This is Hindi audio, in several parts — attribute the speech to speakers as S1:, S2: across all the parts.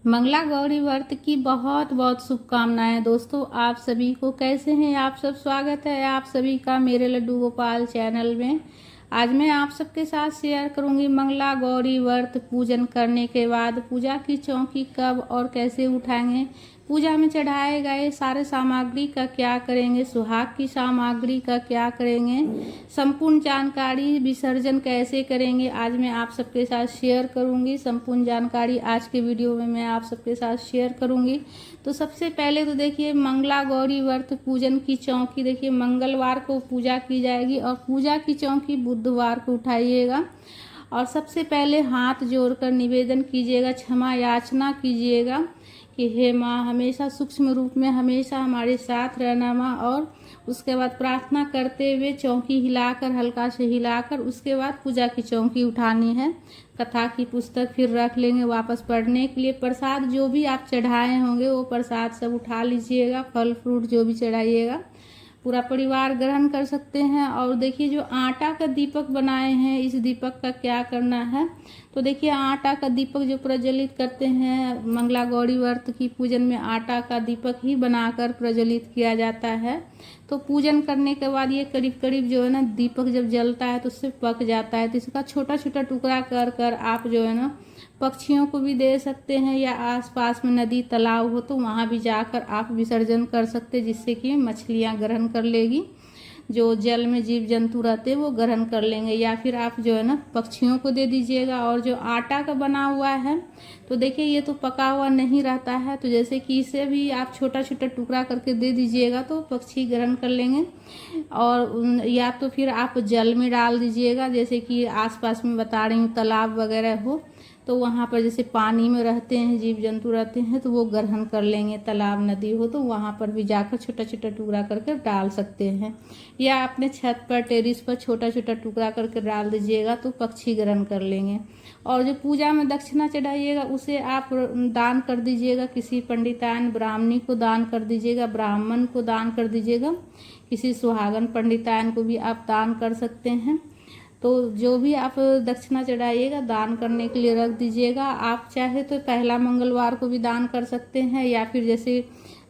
S1: मंगला गौरी व्रत की बहुत बहुत शुभकामनाएं दोस्तों। आप सभी को कैसे हैं आप सब। स्वागत है आप सभी का मेरे लड्डू गोपाल चैनल में। आज मैं आप सबके साथ शेयर करूंगी मंगला गौरी व्रत पूजन करने के बाद पूजा की चौकी कब और कैसे उठाएंगे, पूजा में चढ़ाए गए सारे सामग्री का क्या करेंगे, सुहाग की सामग्री का क्या करेंगे, संपूर्ण जानकारी, विसर्जन कैसे करेंगे, आज मैं आप सबके साथ शेयर करूंगी। संपूर्ण जानकारी आज के वीडियो में मैं आप सबके साथ शेयर करूंगी। तो सबसे पहले तो देखिए मंगला गौरी व्रत पूजन की चौकी देखिए मंगलवार को पूजा की जाएगी और पूजा की चौकी बुधवार को उठाइएगा। और सबसे पहले हाथ जोड़कर निवेदन कीजिएगा, क्षमा याचना कीजिएगा कि हे माँ हमेशा सूक्ष्म रूप में हमेशा हमारे साथ रहना माँ। और उसके बाद प्रार्थना करते हुए चौकी हिलाकर, हल्का से हिलाकर, उसके बाद पूजा की चौकी उठानी है। कथा की पुस्तक फिर रख लेंगे वापस पढ़ने के लिए। प्रसाद जो भी आप चढ़ाए होंगे वो प्रसाद सब उठा लीजिएगा, फल फ्रूट जो भी चढ़ाइएगा पूरा परिवार ग्रहण कर सकते हैं। और देखिए जो आटा का दीपक बनाए हैं इस दीपक का क्या करना है। तो देखिए आटा का दीपक जो प्रज्वलित करते हैं मंगला गौरी व्रत की पूजन में आटा का दीपक ही बनाकर प्रज्वलित किया जाता है। तो पूजन करने के बाद ये करीब करीब जो है ना दीपक जब जलता है तो उससे पक जाता है। तो इसका छोटा छोटा टुकड़ा कर कर आप जो है ना पक्षियों को भी दे सकते हैं, या आसपास में नदी तालाब हो तो वहाँ भी जाकर आप विसर्जन कर सकते हैं, जिससे कि मछलियाँ ग्रहण कर लेगी, जो जल में जीव जंतु रहते हैं वो ग्रहण कर लेंगे। या फिर आप जो है ना पक्षियों को दे दीजिएगा। और जो आटा का बना हुआ है तो देखिए ये तो पका हुआ नहीं रहता है, तो जैसे कि इसे भी आप छोटा छोटा टुकड़ा करके दे दीजिएगा तो पक्षी ग्रहण कर लेंगे। और या तो फिर आप जल में डाल दीजिएगा, जैसे कि आसपास में बता रही हूँ तालाब वगैरह हो तो वहाँ पर जैसे पानी में रहते हैं जीव जंतु रहते हैं तो वो ग्रहण कर लेंगे। तालाब नदी हो तो वहाँ पर भी जाकर छोटा छोटा टुकड़ा करके डाल सकते हैं, या अपने छत पर टेरिस पर छोटा छोटा टुकड़ा करके डाल दीजिएगा तो पक्षी ग्रहण कर लेंगे। और जो पूजा में दक्षिणा चढ़ाइएगा उसे आप दान कर दीजिएगा, किसी पंडितायन ब्राह्मणी को दान कर दीजिएगा, ब्राह्मण को दान कर दीजिएगा, किसी सुहागन पंडितायन को भी आप दान कर सकते हैं। तो जो भी आप दक्षिणा चढ़ाइएगा दान करने के लिए रख दीजिएगा। आप चाहे तो पहला मंगलवार को भी दान कर सकते हैं, या फिर जैसे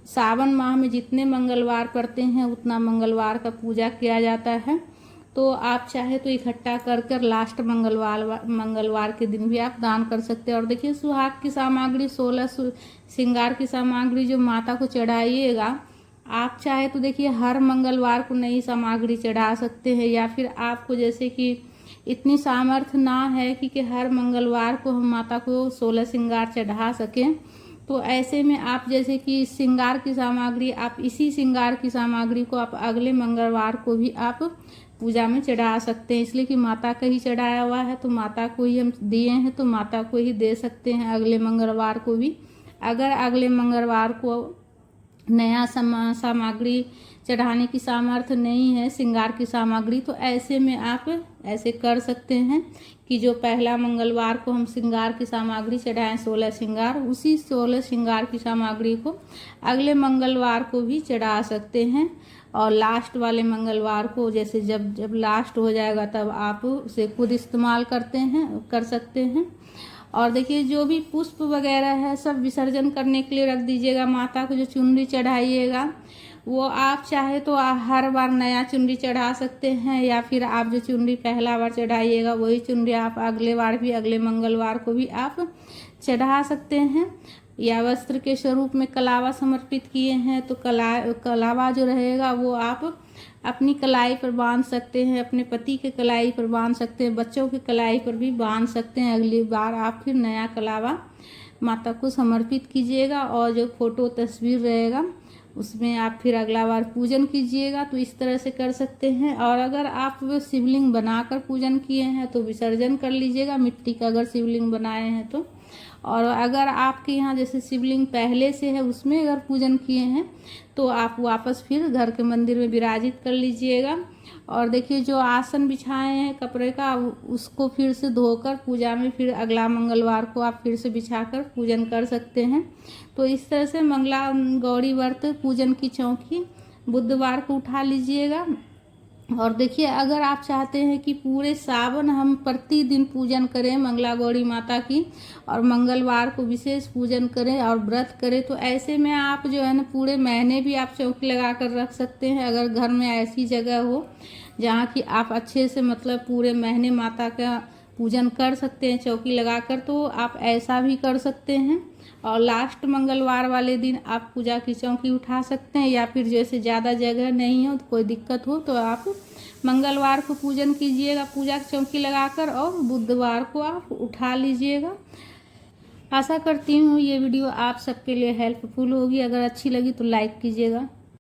S1: सावन माह में जितने मंगलवार पड़ते हैं उतना मंगलवार का पूजा किया जाता है, तो आप चाहे तो इकट्ठा कर कर लास्ट मंगलवार के दिन भी आप दान कर सकते हैं। और देखिए सुहाग की सामग्री 16 श्रृंगार की सामग्री जो माता को चढ़ाइएगा, आप चाहे तो देखिए हर मंगलवार को नई सामग्री चढ़ा सकते हैं, या फिर आपको जैसे कि इतनी सामर्थ्य ना है कि हर मंगलवार को हम माता को 16 श्रृंगार चढ़ा सकें, तो ऐसे में आप जैसे कि श्रृंगार की सामग्री आप इसी श्रृंगार की सामग्री को आप अगले मंगलवार को भी आप पूजा में चढ़ा सकते हैं। इसलिए कि माता का ही चढ़ाया हुआ है तो माता को ही हम दिए हैं तो माता को ही दे सकते हैं अगले मंगलवार को भी। अगर अगले मंगलवार को नया सामग्री चढ़ाने की सामर्थ्य नहीं है श्रृंगार की सामग्री, तो ऐसे में आप ऐसे कर सकते हैं कि जो पहला मंगलवार को हम श्रृंगार की सामग्री चढ़ाएं 16 श्रृंगार, उसी 16 श्रृंगार की सामग्री को अगले मंगलवार को भी चढ़ा सकते हैं। और लास्ट वाले मंगलवार को जैसे जब लास्ट हो जाएगा तब आप उसे खुद इस्तेमाल कर सकते हैं। और देखिए जो भी पुष्प वगैरह है सब विसर्जन करने के लिए रख दीजिएगा। माता को जो चुनरी चढ़ाइएगा वो आप चाहे तो हर बार नया चुनरी चढ़ा सकते हैं, या फिर आप जो चुनरी पहला बार चढ़ाइएगा वही चुनरी आप अगले बार भी अगले मंगलवार को भी आप चढ़ा सकते हैं। या वस्त्र के स्वरूप में कलावा समर्पित किए हैं तो कलावा जो रहेगा वो आप अपनी कलाई पर बांध सकते हैं, अपने पति के कलाई पर बांध सकते हैं, बच्चों के कलाई पर भी बांध सकते हैं। अगली बार आप फिर नया कलावा माता को समर्पित कीजिएगा और जो फोटो तस्वीर रहेगा उसमें आप फिर अगला बार पूजन कीजिएगा। तो इस तरह से कर सकते हैं। और अगर आप शिवलिंग बनाकर पूजन किए हैं तो विसर्जन कर लीजिएगा, मिट्टी का अगर शिवलिंग बनाए हैं तो। और अगर आपके यहाँ जैसे शिवलिंग पहले से है उसमें अगर पूजन किए हैं तो आप वापस फिर घर के मंदिर में विराजित कर लीजिएगा। और देखिए जो आसन बिछाए हैं कपड़े का उसको फिर से धोकर पूजा में फिर अगला मंगलवार को आप फिर से बिछाकर पूजन कर सकते हैं। तो इस तरह से मंगला गौरी व्रत पूजन की चौकी बुधवार को उठा लीजिएगा। और देखिए, अगर आप चाहते हैं कि पूरे सावन हम प्रतिदिन पूजन करें मंगला गौरी माता की, और मंगलवार को विशेष पूजन करें और व्रत करें, तो ऐसे में आप जो है ना पूरे महीने भी आप चौकी लगा कर रख सकते हैं। अगर घर में ऐसी जगह हो जहाँ कि आप अच्छे से मतलब पूरे महीने माता का पूजन कर सकते हैं चौकी लगाकर, तो आप ऐसा भी कर सकते हैं। और लास्ट मंगलवार वाले दिन आप पूजा की चौकी उठा सकते हैं, या फिर जैसे ज़्यादा जगह नहीं हो तो कोई दिक्कत हो तो आप मंगलवार को पूजन कीजिएगा पूजा की चौकी लगाकर, और बुधवार को आप उठा लीजिएगा। आशा करती हूँ ये वीडियो आप सबके लिए हेल्पफुल होगी। अगर अच्छी लगी तो लाइक कीजिएगा।